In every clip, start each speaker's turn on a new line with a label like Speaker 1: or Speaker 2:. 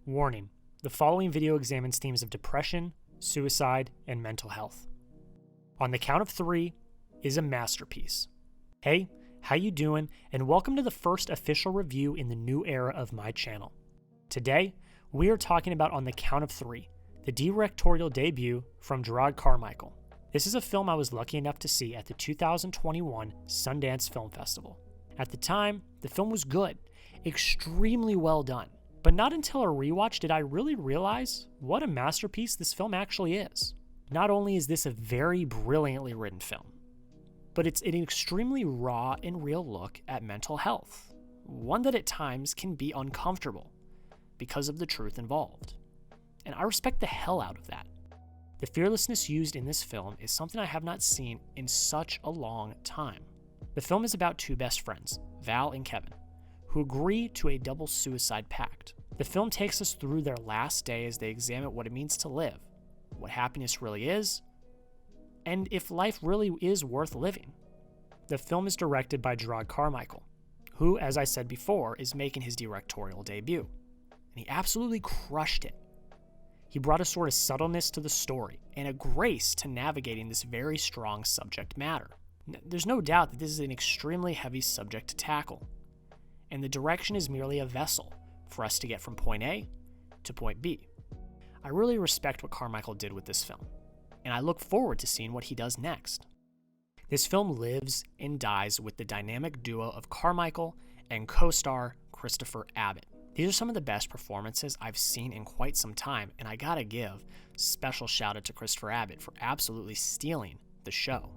Speaker 1: Warning: the following video examines themes of depression, suicide, and mental health. On the count of 3 is a masterpiece. Hey, how you doing? And welcome to the first official review in the new era of my channel. Today, we are talking about On the Count of 3, the directorial debut from Jerrod Carmichael. This is a film I was lucky enough to see at the 2021 Sundance Film Festival. At the time, the film was good, extremely well done. But not until a rewatch did I really realize what a masterpiece this film actually is. Not only is this a very brilliantly written film, but it's an extremely raw and real look at mental health, one that at times can be uncomfortable because of the truth involved. And I respect the hell out of that. The fearlessness used in this film is something I have not seen in such a long time. The film is about two best friends, Val and Kevin, who agree to a double suicide pact. The film takes us through their last day as they examine what it means to live, what happiness really is, and if life really is worth living. The film is directed by Jerrod Carmichael, who, as I said before, is making his directorial debut. And he absolutely crushed it. He brought a sort of subtleness to the story and a grace to navigating this very strong subject matter. There's no doubt that this is an extremely heavy subject to tackle, and the direction is merely a vessel for us to get from point A to point B. I really respect what Carmichael did with this film, and I look forward to seeing what he does next. This film lives and dies with the dynamic duo of Carmichael and co-star Christopher Abbott. These are some of the best performances I've seen in quite some time, and I gotta give special shout out to Christopher Abbott for absolutely stealing the show.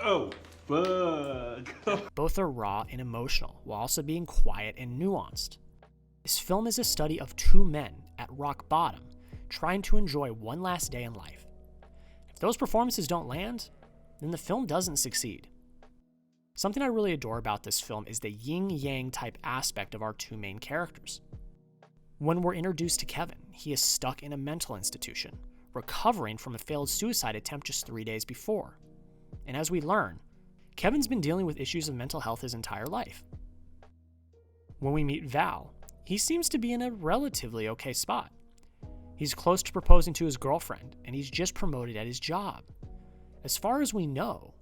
Speaker 2: Oh, fuck.
Speaker 1: Both are raw and emotional, while also being quiet and nuanced. This film is a study of two men at rock bottom, trying to enjoy one last day in life. If those performances don't land, then the film doesn't succeed. Something I really adore about this film is the yin-yang type aspect of our two main characters. When we're introduced to Kevin, he is stuck in a mental institution, recovering from a failed suicide attempt just 3 days before. And as we learn, Kevin's been dealing with issues of mental health his entire life. When we meet Val, he seems to be in a relatively okay spot. He's close to proposing to his girlfriend, and he's just promoted at his job. As far as we know,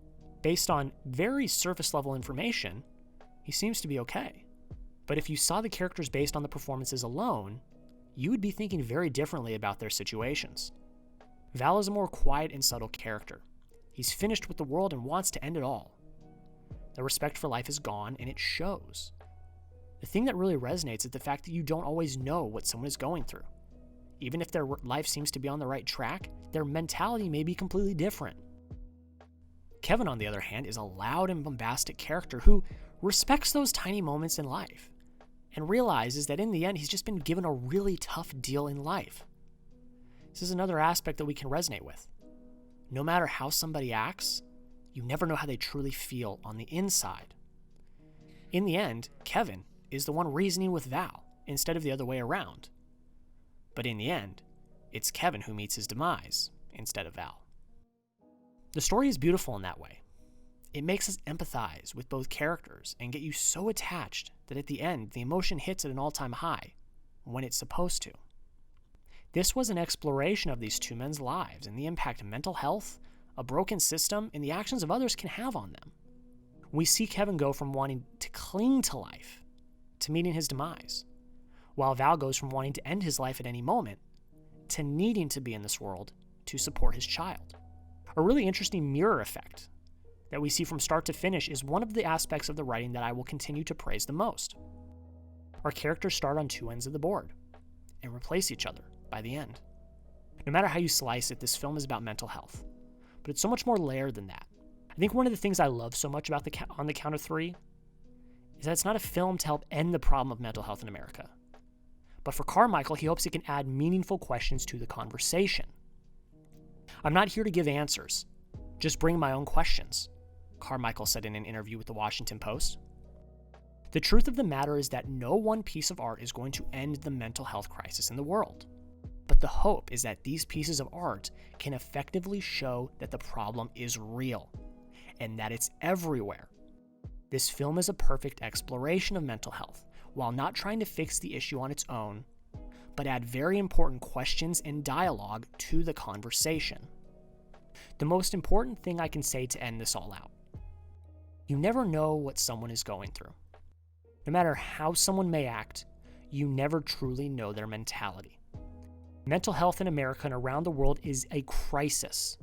Speaker 1: based on very surface level information, he seems to be okay. But if you saw the characters based on the performances alone, you would be thinking very differently about their situations. Val is a more quiet and subtle character. He's finished with the world and wants to end it all. The respect for life is gone, and it shows. The thing that really resonates is the fact that you don't always know what someone is going through. Even if their life seems to be on the right track, their mentality may be completely different. Kevin, on the other hand, is a loud and bombastic character who respects those tiny moments in life and realizes that in the end, he's just been given a really tough deal in life. This is another aspect that we can resonate with. No matter how somebody acts, you never know how they truly feel on the inside. In the end, Kevin is the one reasoning with Val instead of the other way around. But in the end, it's Kevin who meets his demise instead of Val. The story is beautiful in that way. It makes us empathize with both characters and get you so attached that at the end, the emotion hits at an all-time high when it's supposed to. This was an exploration of these two men's lives and the impact mental health, a broken system, and the actions of others can have on them. We see Kevin go from wanting to cling to life to meeting his demise, while Val goes from wanting to end his life at any moment to needing to be in this world to support his child. A really interesting mirror effect that we see from start to finish is one of the aspects of the writing that I will continue to praise the most. Our characters start on two ends of the board and replace each other by the end. No matter how you slice it, this film is about mental health, but it's so much more layered than that. I think one of the things I love so much about On the Count of 3 is that it's not a film to help end the problem of mental health in America. But for Carmichael, he hopes it can add meaningful questions to the conversation. I'm not here to give answers, just bring my own questions, Carmichael said in an interview with the Washington Post. The truth of the matter is that no one piece of art is going to end the mental health crisis in the world. But the hope is that these pieces of art can effectively show that the problem is real and that it's everywhere. This film is a perfect exploration of mental health, while not trying to fix the issue on its own, but add very important questions and dialogue to the conversation. The most important thing I can say to end this all out: you never know what someone is going through. No matter how someone may act, you never truly know their mentality. Mental health in America and around the world is a crisis,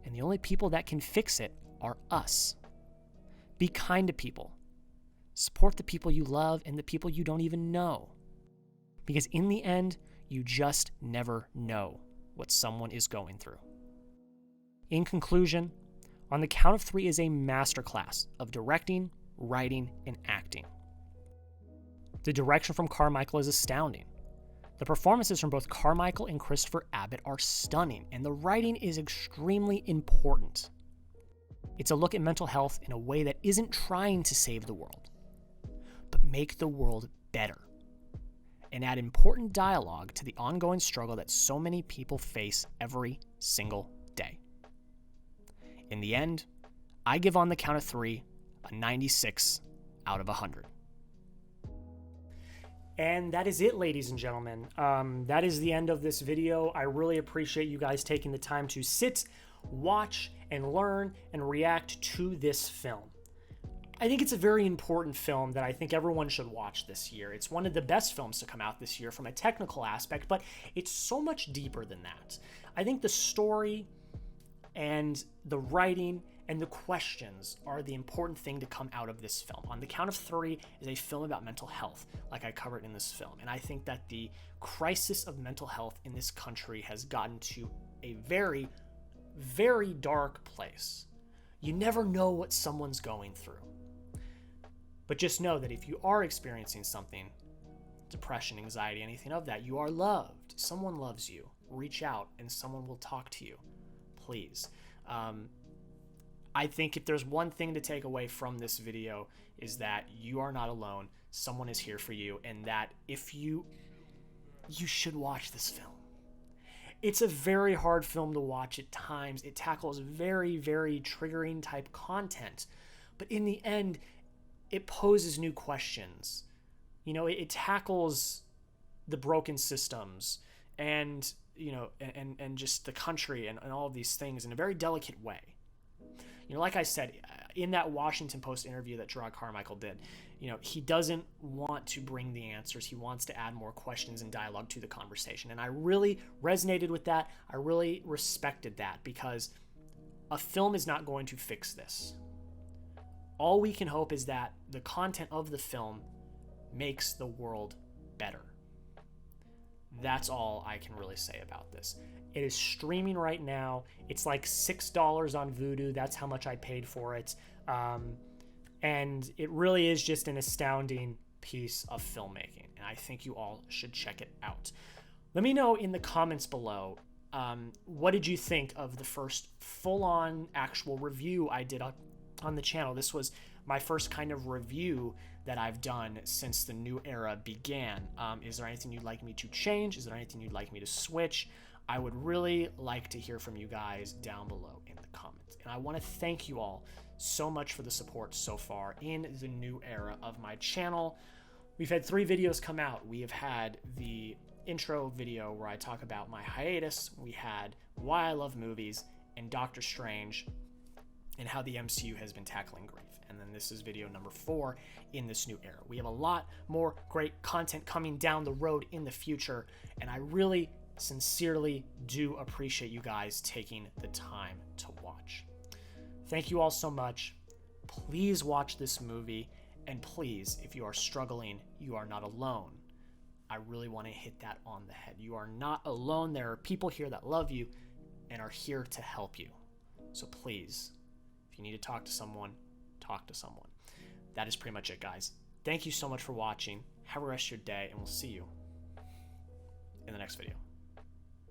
Speaker 1: and the only people that can fix it are us. Be kind to people. Support the people you love and the people you don't even know. Because in the end, you just never know what someone is going through. In conclusion, On the Count of Three is a masterclass of directing, writing, and acting. The direction from Carmichael is astounding. The performances from both Carmichael and Christopher Abbott are stunning, and the writing is extremely important. It's a look at mental health in a way that isn't trying to save the world, but make the world better, and add important dialogue to the ongoing struggle that so many people face every single day. In the end, I give On the Count of Three a 96 out of 100. And that is it, ladies and gentlemen. That is the end of this video. I really appreciate you guys taking the time to sit, watch, and learn and react to this film. I think it's a very important film that I think everyone should watch this year. It's one of the best films to come out this year from a technical aspect, but it's so much deeper than that. I think the story and the writing and the questions are the important thing to come out of this film. On the Count of Three is a film about mental health, like I covered in this film. And I think that the crisis of mental health in this country has gotten to a very, very dark place. You never know what someone's going through. But just know that if you are experiencing something, depression, anxiety, anything of that, you are loved. Someone loves you. Reach out and someone will talk to you. Please. I think if there's one thing to take away from this video is that you are not alone. Someone is here for you, and that if you should watch this film. It's a very hard film to watch at times. It tackles very, very triggering type content, but in the end, it poses new questions. You know, it tackles the broken systems and, you know, and just the country and all of these things in a very delicate way. You know, like I said, in that Washington Post interview that Jerrod Carmichael did, you know, he doesn't want to bring the answers. He wants to add more questions and dialogue to the conversation. And I really resonated with that. I really respected that, because a film is not going to fix this. All we can hope is that the content of the film makes the world better. That's all I can really say about this. It is streaming right now. It's like $6 on Vudu. That's how much I paid for it. And it really is just an astounding piece of filmmaking. And I think you all should check it out. Let me know in the comments below, what did you think of the first full-on actual review I did on the channel? This was my first kind of review that I've done since the new era began. Is there anything you'd like me to change? Is there anything you'd like me to switch? I would really like to hear from you guys down below in the comments. And I want to thank you all so much for the support so far in the new era of my channel. We've had 3 videos come out. We have had the intro video where I talk about my hiatus. We had why I love movies and Doctor Strange and how the MCU has been tackling grief. And then this is video number 4 in this new era. We have a lot more great content coming down the road in the future, and I really sincerely do appreciate you guys taking the time to watch. Thank you all so much. Please watch this movie, and please, if you are struggling, you are not alone. I really want to hit that on the head. You are not alone. There are people here that love you and are here to help you. So please, if you need to talk to someone, talk to someone. That is pretty much it, guys. Thank you so much for watching. Have a rest of your day, and we'll see you in the next video.